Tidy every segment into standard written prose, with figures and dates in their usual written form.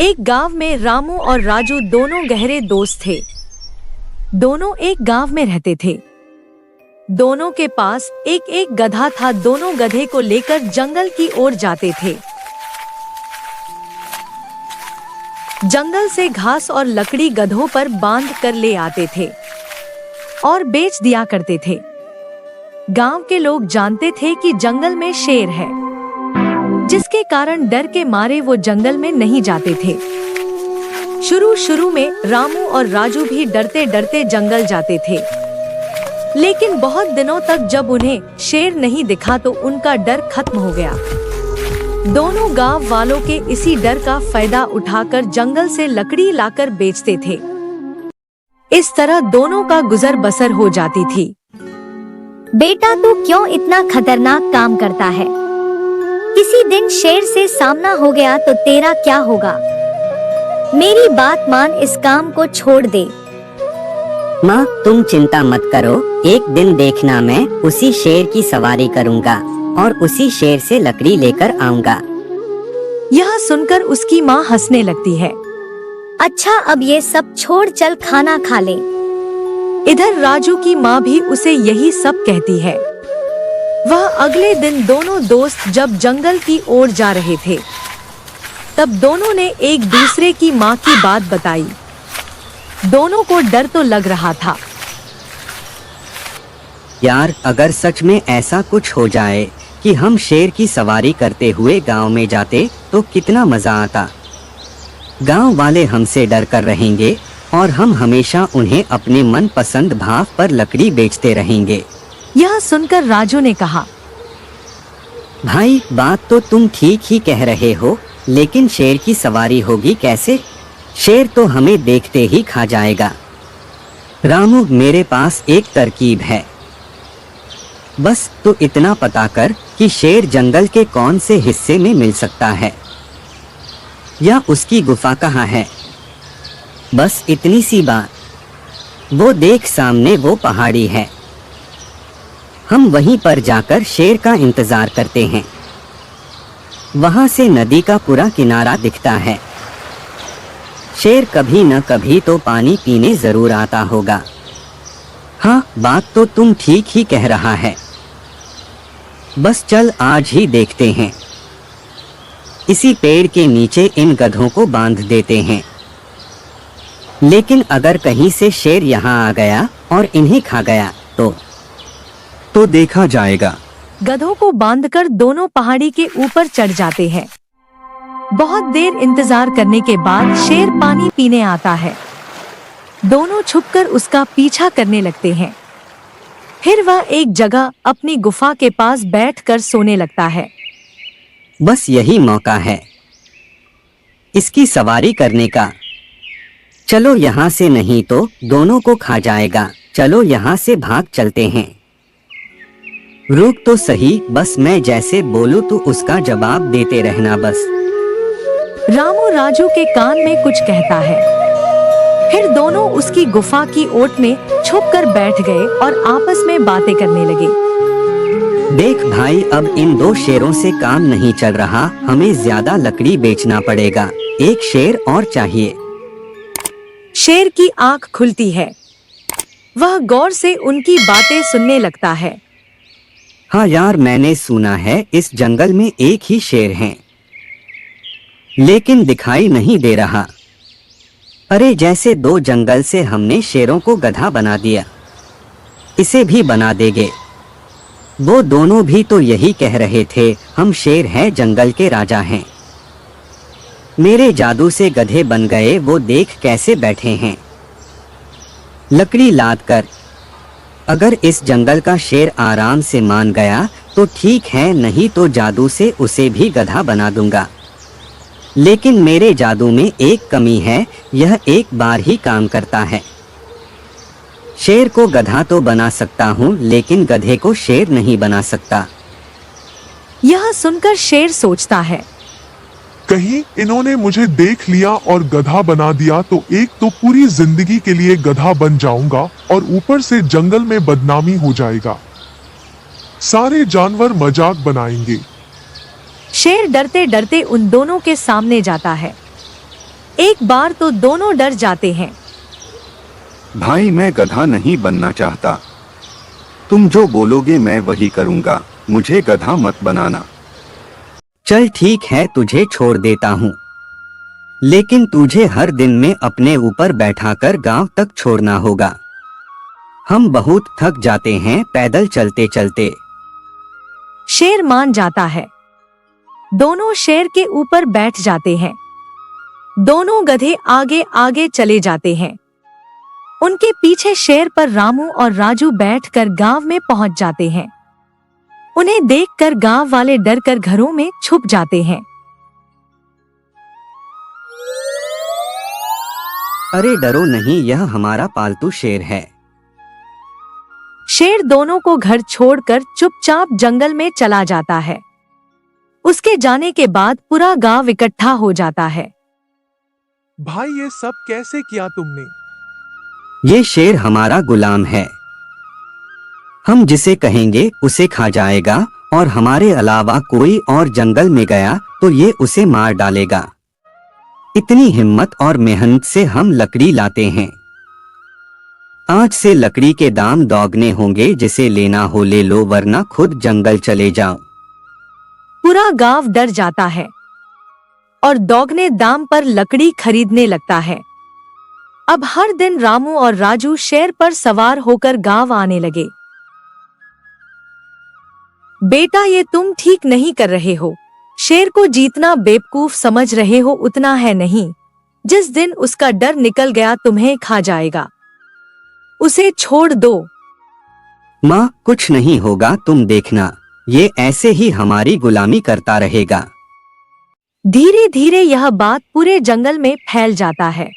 एक गांव में रामू और राजू दोनों गहरे दोस्त थे। दोनों एक गांव में रहते थे। दोनों के पास एक एक गधा था। दोनों गधे को लेकर जंगल की ओर जाते थे। जंगल से घास और लकड़ी गधों पर बांध कर ले आते थे और बेच दिया करते थे। गांव के लोग जानते थे कि जंगल में शेर है, जिसके कारण डर के मारे वो जंगल में नहीं जाते थे। शुरू में रामू और राजू भी डरते डरते जंगल जाते थे, लेकिन बहुत दिनों तक जब उन्हें शेर नहीं दिखा तो उनका डर खत्म हो गया। दोनों गांव वालों के इसी डर का फायदा उठाकर जंगल से लकड़ी लाकर बेचते थे। इस तरह दोनों का गुजर बसर हो जाती थी। बेटा, तू क्यों इतना खतरनाक काम करता है? किसी दिन शेर से सामना हो गया तो तेरा क्या होगा? मेरी बात मान, इस काम को छोड़ दे। माँ, तुम चिंता मत करो। एक दिन देखना, मैं उसी शेर की सवारी करूँगा और उसी शेर से लकड़ी लेकर आऊँगा। यह सुनकर उसकी माँ हंसने लगती है। अच्छा, अब ये सब छोड़, चल खाना खा ले। इधर राजू की माँ भी उसे यही सब कहती है। वह अगले दिन दोनों दोस्त जब जंगल की ओर जा रहे थे, तब दोनों ने एक दूसरे की माँ की बात बताई। दोनों को डर तो लग रहा था। यार, अगर सच में ऐसा कुछ हो जाए कि हम शेर की सवारी करते हुए गांव में जाते तो कितना मजा आता। गांव वाले हमसे डर कर रहेंगे और हम हमेशा उन्हें अपने मनपसंद भाव पर लकड़ी बेचते रहेंगे। यह सुनकर राजू ने कहा, भाई, बात तो तुम ठीक ही कह रहे हो, लेकिन शेर की सवारी होगी कैसे? शेर तो हमें देखते ही खा जाएगा। रामू, मेरे पास एक तरकीब है। बस तो इतना पता कर कि शेर जंगल के कौन से हिस्से में मिल सकता है या उसकी गुफा कहाँ है। बस इतनी सी बात। वो देख, सामने वो पहाड़ी है। हम वहीं पर जाकर शेर का इंतजार करते हैं। वहां से नदी का पूरा किनारा दिखता है। शेर कभी न कभी तो पानी पीने जरूर आता होगा। हाँ, बात तो तुम ठीक ही कह रहा है। बस चल, आज ही देखते हैं। इसी पेड़ के नीचे इन गधों को बांध देते हैं। लेकिन अगर कहीं से शेर यहाँ आ गया और इन्हें खा गया तो देखा जाएगा। गधों को बांधकर दोनों पहाड़ी के ऊपर चढ़ जाते हैं। बहुत देर इंतजार करने के बाद शेर पानी पीने आता है। दोनों छुपकर उसका पीछा करने लगते हैं। फिर वह एक जगह अपनी गुफा के पास बैठकर सोने लगता है। बस यही मौका है इसकी सवारी करने का। चलो यहाँ से, नहीं तो दोनों को खा जाएगा। चलो यहाँ से भाग चलते हैं। रुक तो सही, बस मैं जैसे बोलूं तो उसका जवाब देते रहना बस। रामू राजू के कान में कुछ कहता है। फिर दोनों उसकी गुफा की ओट में छुपकर बैठ गए और आपस में बातें करने लगे। देख भाई, अब इन दो शेरों से काम नहीं चल रहा। हमें ज्यादा लकड़ी बेचना पड़ेगा। एक शेर और चाहिए। शेर की आंख खुलती है। वह गौर से उनकी बातें सुनने लगता है। हाँ यार, मैंने सुना है इस जंगल में एक ही शेर है, लेकिन दिखाई नहीं दे रहा। अरे, जैसे दो जंगल से हमने शेरों को गधा बना दिया, इसे भी बना देंगे। वो दोनों भी तो यही कह रहे थे, हम शेर हैं, जंगल के राजा हैं। मेरे जादू से गधे बन गए, वो देख कैसे बैठे हैं। लकड़ी लाद कर अगर इस जंगल का शेर आराम से मान गया तो ठीक है, नहीं तो जादू से उसे भी गधा बना दूंगा। लेकिन मेरे जादू में एक कमी है, यह एक बार ही काम करता है। शेर को गधा तो बना सकता हूँ, लेकिन गधे को शेर नहीं बना सकता। यह सुनकर शेर सोचता है, कहीं इन्होंने मुझे देख लिया और गधा बना दिया तो एक तो पूरी जिंदगी के लिए गधा बन जाऊंगा और ऊपर से जंगल में बदनामी हो जाएगा। सारे जानवर मजाक बनाएंगे। शेर डरते डरते उन दोनों के सामने जाता है। एक बार तो दोनों डर जाते हैं। भाई मैं गधा नहीं बनना चाहता। तुम जो बोलोगे मैं वही करूँगा, मुझे गधा मत बनाना। चल ठीक है, तुझे छोड़ देता हूँ, लेकिन तुझे हर दिन में अपने ऊपर बैठाकर गांव तक छोड़ना होगा। हम बहुत थक जाते हैं पैदल चलते चलते। शेर मान जाता है। दोनों शेर के ऊपर बैठ जाते हैं। दोनों गधे आगे आगे चले जाते हैं। उनके पीछे शेर पर रामू और राजू बैठकर गांव में पहुंच जाते हैं। उन्हें देखकर गांव वाले डरकर घरों में छुप जाते हैं। अरे डरो नहीं, यह हमारा पालतू शेर है। शेर दोनों को घर छोड़कर चुपचाप जंगल में चला जाता है। उसके जाने के बाद पूरा गांव इकट्ठा हो जाता है। भाई ये सब कैसे किया तुमने? ये शेर हमारा गुलाम है। हम जिसे कहेंगे उसे खा जाएगा, और हमारे अलावा कोई और जंगल में गया तो ये उसे मार डालेगा। इतनी हिम्मत और मेहनत से हम लकड़ी लाते हैं। आज से लकड़ी के दाम दोगुने होंगे, जिसे लेना हो ले लो, वरना खुद जंगल चले जाओ। पूरा गांव डर जाता है और दोगुने दाम पर लकड़ी खरीदने लगता है। अब हर दिन रामू और राजू शेर पर सवार होकर गांव आने लगे। बेटा, ये तुम ठीक नहीं कर रहे हो। शेर को जीतना बेवकूफ समझ रहे हो उतना है नहीं। जिस दिन उसका डर निकल गया तुम्हें खा जाएगा। उसे छोड़ दो। माँ, कुछ नहीं होगा, तुम देखना, ये ऐसे ही हमारी गुलामी करता रहेगा। धीरे धीरे यह बात पूरे जंगल में फैल जाता है।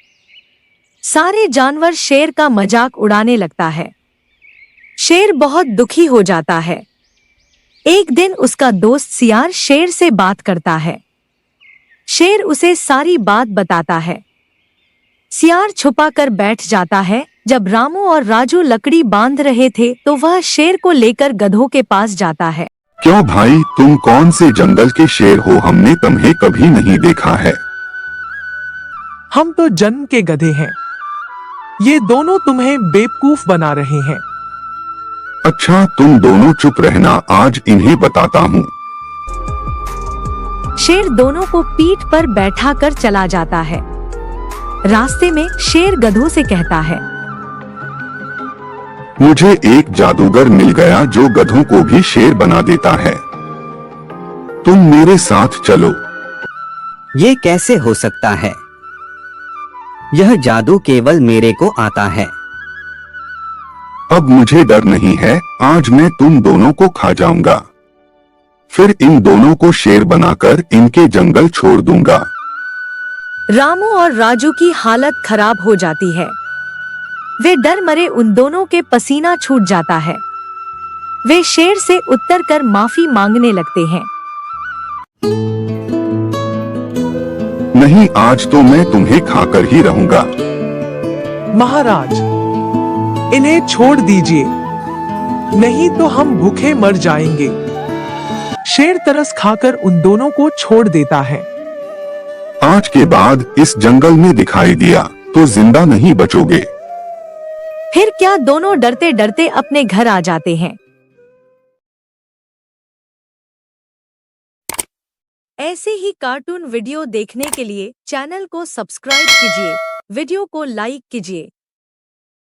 सारे जानवर शेर का मजाक उड़ाने लगता है। शेर बहुत दुखी हो जाता है। एक दिन उसका दोस्त सियार शेर से बात करता है। शेर उसे सारी बात बताता है। सियार छुपा कर बैठ जाता है। जब रामू और राजू लकड़ी बांध रहे थे तो वह शेर को लेकर गधों के पास जाता है। क्यों भाई, तुम कौन से जंगल के शेर हो? हमने तुम्हें कभी नहीं देखा है। हम तो जन्म के गधे हैं। ये दोनों तुम्हें बेवकूफ बना रहे हैं। अच्छा, तुम दोनों चुप रहना, आज इन्हें बताता हूँ। शेर दोनों को पीठ पर बैठाकर चला जाता है। रास्ते में शेर गधों से कहता है, मुझे एक जादूगर मिल गया जो गधों को भी शेर बना देता है। तुम मेरे साथ चलो। ये कैसे हो सकता है? यह जादू केवल मेरे को आता है। अब मुझे डर नहीं है, आज मैं तुम दोनों को खा जाऊंगा। फिर इन दोनों को शेर बनाकर इनके जंगल छोड़ दूंगा। रामू और राजू की हालत खराब हो जाती है। वे डर मरे उन दोनों के पसीना छूट जाता है। वे शेर से उत्तर कर माफी मांगने लगते हैं। नहीं, आज तो मैं तुम्हें खाकर ही रहूंगा। महाराज, इन्हें छोड़ दीजिए, नहीं तो हम भूखे मर जाएंगे। शेर तरस खाकर उन दोनों को छोड़ देता है। आज के बाद इस जंगल में दिखाई दिया तो जिंदा नहीं बचोगे। फिर क्या, दोनों डरते डरते अपने घर आ जाते हैं। ऐसे ही कार्टून वीडियो देखने के लिए चैनल को सब्सक्राइब कीजिए, वीडियो को लाइक कीजिए।